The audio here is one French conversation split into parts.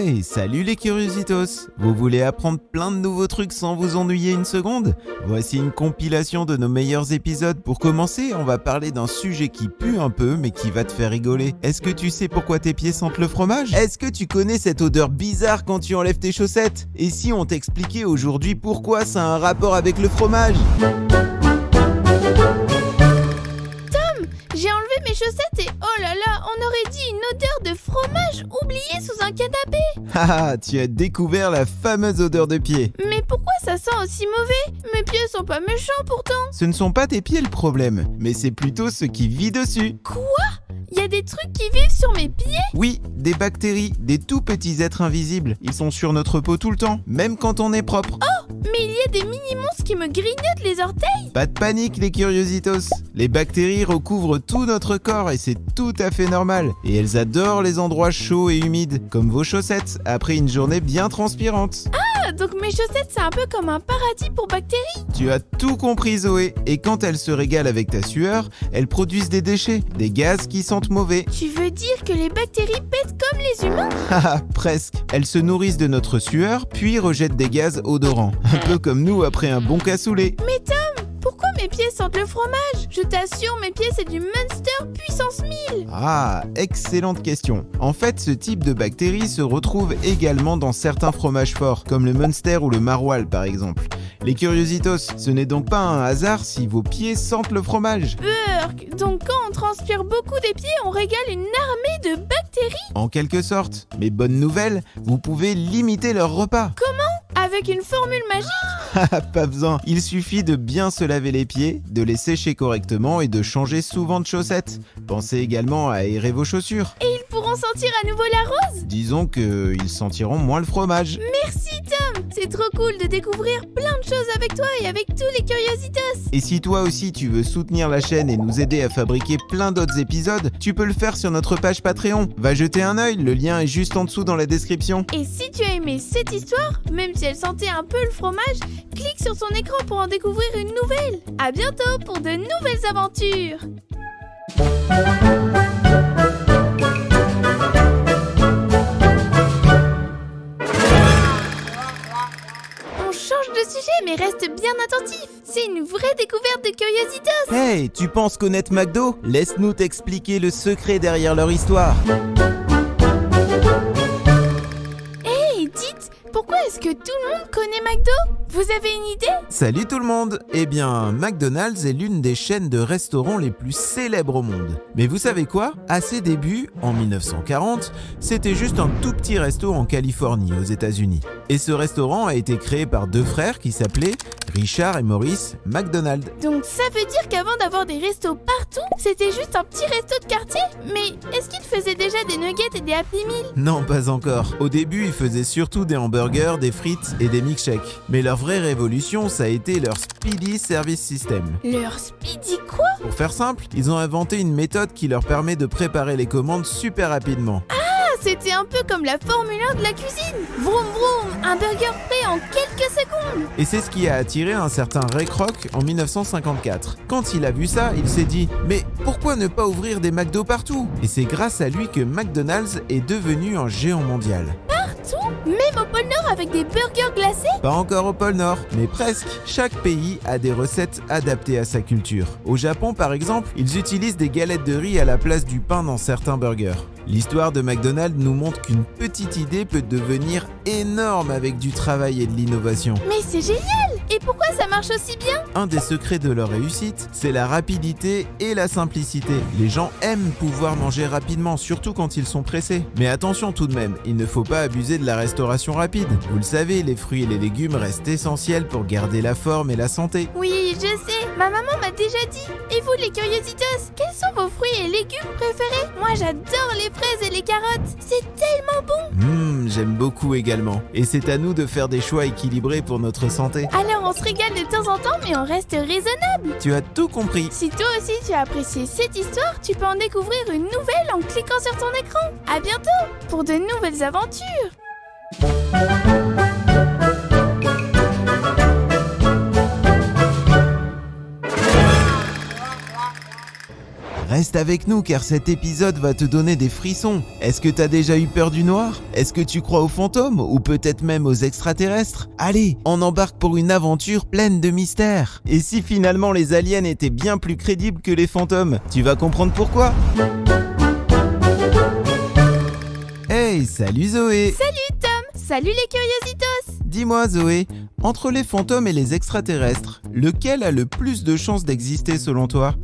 Hey, salut les curiositos! Vous voulez apprendre plein de nouveaux trucs sans vous ennuyer une seconde? Voici une compilation de nos meilleurs épisodes. Pour commencer, on va parler d'un sujet qui pue un peu mais qui va te faire rigoler. Est-ce que tu sais pourquoi tes pieds sentent le fromage? Est-ce que tu connais cette odeur bizarre quand tu enlèves tes chaussettes? Et si on t'expliquait aujourd'hui pourquoi ça a un rapport avec le fromage? J'ai enlevé mes chaussettes et oh là là, on aurait dit une odeur de fromage oubliée sous un canapé. Haha, tu as découvert la fameuse odeur de pied. Mais pourquoi ça sent aussi mauvais? Mes pieds sont pas méchants pourtant. Ce ne sont pas tes pieds le problème, mais c'est plutôt ce qui vit dessus. Quoi? Il y a des trucs qui vivent sur mes pieds? Oui, des bactéries, des tout petits êtres invisibles. Ils sont sur notre peau tout le temps, même quand on est propre. Oh, mais il y a des mini-monstres qui me grignotent les orteils? Pas de panique les curiositos. Les bactéries recouvrent tout notre corps et c'est tout à fait normal. Et elles adorent les endroits chauds et humides, comme vos chaussettes, après une journée bien transpirante. Ah, donc mes chaussettes c'est un peu comme un paradis pour bactéries? Tu as tout compris Zoé. Et quand elles se régalent avec ta sueur, elles produisent des déchets, des gaz qui sentent mauvais. Tu veux dire que les bactéries pètent comme les humains? Haha, presque. Elles se nourrissent de notre sueur, puis rejettent des gaz odorants. Un peu comme nous après un bon cassoulet. Mais Tom, pourquoi mes pieds sentent le fromage? Je t'assure, mes pieds c'est du Munster puissance 1000. Ah, excellente question. En fait, ce type de bactéries se retrouve également dans certains fromages forts, comme le Munster ou le Maroilles par exemple. Les curiositos, ce n'est donc pas un hasard si vos pieds sentent le fromage. Burk, donc quand on transpire beaucoup des pieds, on régale une armée de bactéries? En quelque sorte. Mais bonne nouvelle, vous pouvez limiter leur repas. Avec une formule magique? Pas besoin, il suffit de bien se laver les pieds, de les sécher correctement et de changer souvent de chaussettes. Pensez également à aérer vos chaussures. Et ils pourront sentir à nouveau la rose? Disons qu'ils sentiront moins le fromage. Merci Tom, c'est trop cool de découvrir plein de choses avec toi et avec tous les curiositos. Et si toi aussi tu veux soutenir la chaîne et nous aider à fabriquer plein d'autres épisodes, tu peux le faire sur notre page Patreon. Va jeter un œil, le lien est juste en dessous dans la description. Et si tu as aimé cette histoire, même si elle sentait un peu le fromage, clique sur son écran pour en découvrir une nouvelle. À bientôt pour de nouvelles aventures. On change de sujet mais reste bien attentif. C'est une vraie découverte de curiositos. Hey, tu penses connaître McDo? Laisse-nous t'expliquer le secret derrière leur histoire. Hey, dites, pourquoi est-ce que tout le monde connaît McDo? Vous avez une idée? Salut tout le monde! Eh bien, McDonald's est l'une des chaînes de restaurants les plus célèbres au monde. Mais vous savez quoi? À ses débuts, en 1940, c'était juste un tout petit resto en Californie, aux États-Unis. Et ce restaurant a été créé par deux frères qui s'appelaient Richard et Maurice McDonald. Donc ça veut dire qu'avant d'avoir des restos partout, c'était juste un petit resto de quartier? Mais est-ce qu'ils faisaient déjà des nuggets et des Happy Meal? Non, pas encore. Au début, ils faisaient surtout des hamburgers, des frites et des milkshakes. Mais leur vraie révolution, ça a été leur Speedy Service System. Leur Speedy quoi? Pour faire simple, ils ont inventé une méthode qui leur permet de préparer les commandes super rapidement. Ah, c'était un peu comme la Formule 1 de la cuisine. Vroom vroom, un burger prêt en quelques secondes. Et c'est ce qui a attiré un certain Ray Kroc en 1954. Quand il a vu ça, il s'est dit « Mais pourquoi ne pas ouvrir des McDo partout ?» Et c'est grâce à lui que McDonald's est devenu un géant mondial. Partout? Même au pôle Nord avec des burgers glacés? Pas encore au pôle Nord, mais presque. Chaque pays a des recettes adaptées à sa culture. Au Japon, par exemple, ils utilisent des galettes de riz à la place du pain dans certains burgers. L'histoire de McDonald's nous montre qu'une petite idée peut devenir énorme avec du travail et de l'innovation. Mais c'est génial! Et pourquoi ça marche aussi bien? Un des secrets de leur réussite, c'est la rapidité et la simplicité. Les gens aiment pouvoir manger rapidement, surtout quand ils sont pressés. Mais attention tout de même, il ne faut pas abuser de la restauration rapide. Vous le savez, les fruits et les légumes restent essentiels pour garder la forme et la santé. Oui, je sais, ma maman m'a déjà dit. Et vous les curiositos, quels sont vos fruits et légumes préférés? Moi j'adore les fraises et les carottes, c'est tellement bon. J'aime beaucoup également. Et c'est à nous de faire des choix équilibrés pour notre santé. Alors on se régale de temps en temps mais on reste raisonnable. Tu as tout compris. Si toi aussi tu as apprécié cette histoire, tu peux en découvrir une nouvelle en cliquant sur ton écran. À bientôt pour de nouvelles aventures. Reste avec nous car cet épisode va te donner des frissons. Est-ce que t'as déjà eu peur du noir? Est-ce que tu crois aux fantômes ou peut-être même aux extraterrestres? Allez, on embarque pour une aventure pleine de mystères. Et si finalement les aliens étaient bien plus crédibles que les fantômes? Tu vas comprendre pourquoi. Hey, salut Zoé! Salut Tom! Salut les Curiositos! Dis-moi Zoé, entre les fantômes et les extraterrestres, lequel a le plus de chances d'exister selon toi?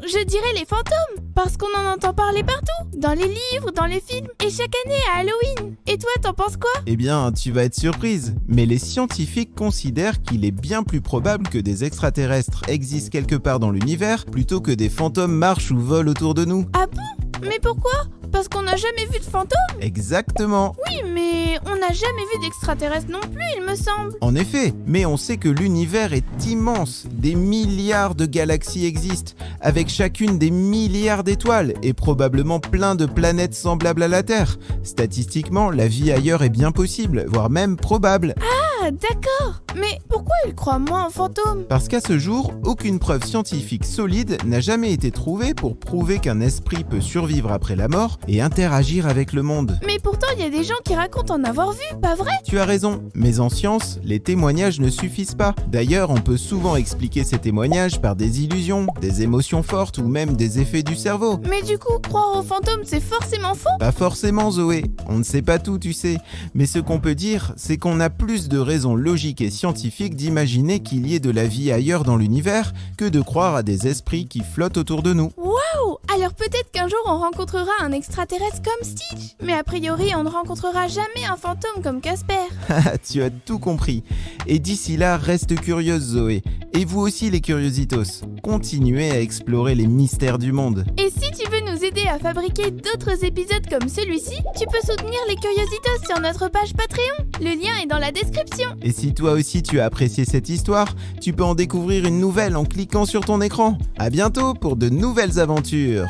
Je dirais les fantômes, parce qu'on en entend parler partout, dans les livres, dans les films, et chaque année à Halloween. Et toi, t'en penses quoi? Eh bien, tu vas être surprise, mais les scientifiques considèrent qu'il est bien plus probable que des extraterrestres existent quelque part dans l'univers, plutôt que des fantômes marchent ou volent autour de nous. Ah bon? Mais pourquoi? Parce qu'on n'a jamais vu de fantômes? Exactement. Oui, mais on n'a jamais vu d'extraterrestres non plus, il me semble. En effet, mais on sait que l'univers est immense. Des milliards de galaxies existent, avec chacune des milliards d'étoiles et probablement plein de planètes semblables à la Terre. Statistiquement, la vie ailleurs est bien possible, voire même probable. Ah, d'accord. Mais pourquoi ils croient moins en fantômes? Parce qu'à ce jour, aucune preuve scientifique solide n'a jamais été trouvée pour prouver qu'un esprit peut survivre après la mort et interagir avec le monde. Mais pourtant, il y a des gens qui racontent en avoir vu, pas vrai? Tu as raison, mais en science, les témoignages ne suffisent pas. D'ailleurs, on peut souvent expliquer ces témoignages par des illusions, des émotions fortes ou même des effets du cerveau. Mais du coup, croire aux fantômes, c'est forcément faux? Pas forcément Zoé, on ne sait pas tout tu sais, mais ce qu'on peut dire, c'est qu'on a plus de raisons logiques et scientifiques d'imaginer qu'il y ait de la vie ailleurs dans l'univers que de croire à des esprits qui flottent autour de nous. Waouh! Alors peut-être qu'un jour on rencontrera un extraterrestre comme Stitch, mais a priori on ne rencontrera jamais un fantôme comme Casper. Tu as tout compris. Et d'ici là, reste curieuse Zoé. Et vous aussi les Curiositos, continuez à explorer les mystères du monde. Et si tu veux nous aider à fabriquer d'autres épisodes comme celui-ci, tu peux soutenir les Curiositos sur notre page Patreon. Le lien est dans la description. Et si toi aussi tu as apprécié cette histoire, tu peux en découvrir une nouvelle en cliquant sur ton écran. À bientôt pour de nouvelles aventures.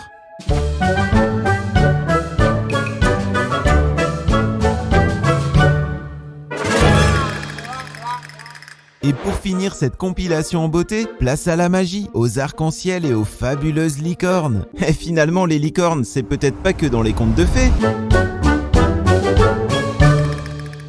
Et pour finir cette compilation en beauté, place à la magie, aux arcs-en-ciel et aux fabuleuses licornes. Et finalement, les licornes, c'est peut-être pas que dans les contes de fées.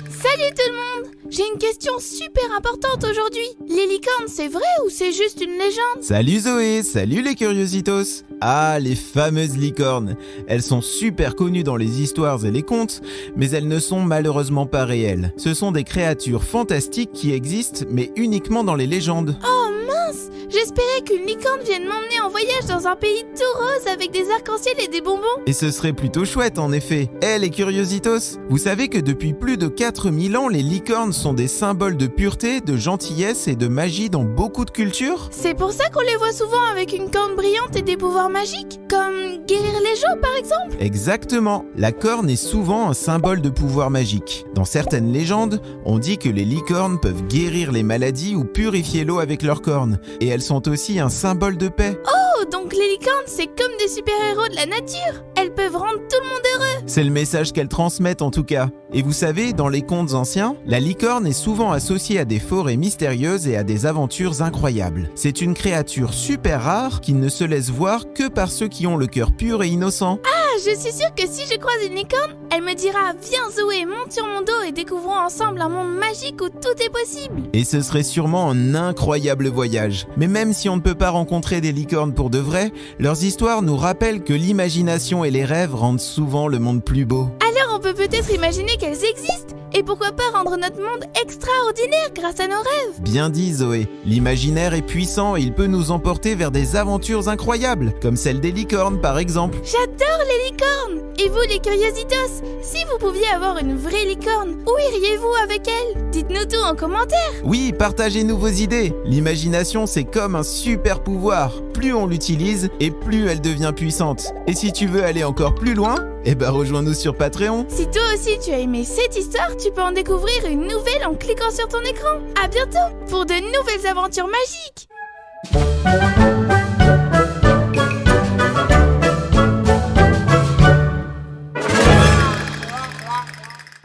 Salut tout le monde! J'ai une question super importante aujourd'hui. Les licornes, c'est vrai ou c'est juste une légende? Salut Zoé, salut les Curiositos. Ah, les fameuses licornes. Elles sont super connues dans les histoires et les contes, mais elles ne sont malheureusement pas réelles. Ce sont des créatures fantastiques qui existent, mais uniquement dans les légendes. Oh mince! J'espérais qu'une licorne vienne m'emmener en voyage dans un pays tout rose avec des arcs-en-ciel et des bonbons. Et ce serait plutôt chouette en effet. Les Curiositos, vous savez que depuis plus de 4000 ans, les licornes sont des symboles de pureté, de gentillesse et de magie dans beaucoup de cultures? C'est pour ça qu'on les voit souvent avec une corne brillante et des pouvoirs magiques, comme guérir les gens par exemple. Exactement. La corne est souvent un symbole de pouvoir magique. Dans certaines légendes, on dit que les licornes peuvent guérir les maladies ou purifier l'eau avec leurs cornes. Et elles sont aussi un symbole de paix. Oh, donc les licornes, c'est comme des super-héros de la nature. Elles peuvent rendre tout le monde heureux. C'est le message qu'elles transmettent en tout cas. Et vous savez, dans les contes anciens, la licorne est souvent associée à des forêts mystérieuses et à des aventures incroyables. C'est une créature super rare qui ne se laisse voir que par ceux qui ont le cœur pur et innocent. Ah, je suis sûre que si je croise une licorne, elle me dira « Viens Zoé, monte sur mon dos et découvrons ensemble un monde magique où tout est possible !» Et ce serait sûrement un incroyable voyage. Mais même si on ne peut pas rencontrer des licornes pour de vrai, leurs histoires nous rappellent que l'imagination et les rêves rendent souvent le monde plus beau. Alors on peut peut-être imaginer qu'elles existent. Et pourquoi pas rendre notre monde extraordinaire grâce à nos rêves? Bien dit Zoé, l'imaginaire est puissant et il peut nous emporter vers des aventures incroyables, comme celle des licornes par exemple. J'adore les licornes! Et vous les Curiositos, si vous pouviez avoir une vraie licorne, où iriez-vous avec elle? Dites-nous tout en commentaire! Oui, partagez-nous vos idées. L'imagination c'est comme un super pouvoir. Plus on l'utilise et plus elle devient puissante. Et si tu veux aller encore plus loin, rejoins-nous sur Patreon. Si toi aussi tu as aimé cette histoire, tu peux en découvrir une nouvelle en cliquant sur ton écran. À bientôt pour de nouvelles aventures magiques.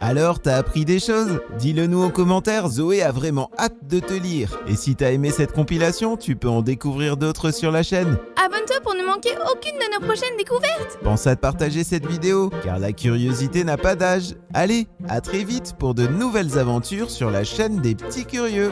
Alors, t'as appris des choses? Dis-le nous en commentaire, Zoé a vraiment hâte de te lire. Et si t'as aimé cette compilation, tu peux en découvrir d'autres sur la chaîne. Abonne-toi abonne-toi pour ne manquer aucune de nos prochaines découvertes. Pense à partager cette vidéo, car la curiosité n'a pas d'âge. Allez, à très vite pour de nouvelles aventures sur la chaîne des petits curieux.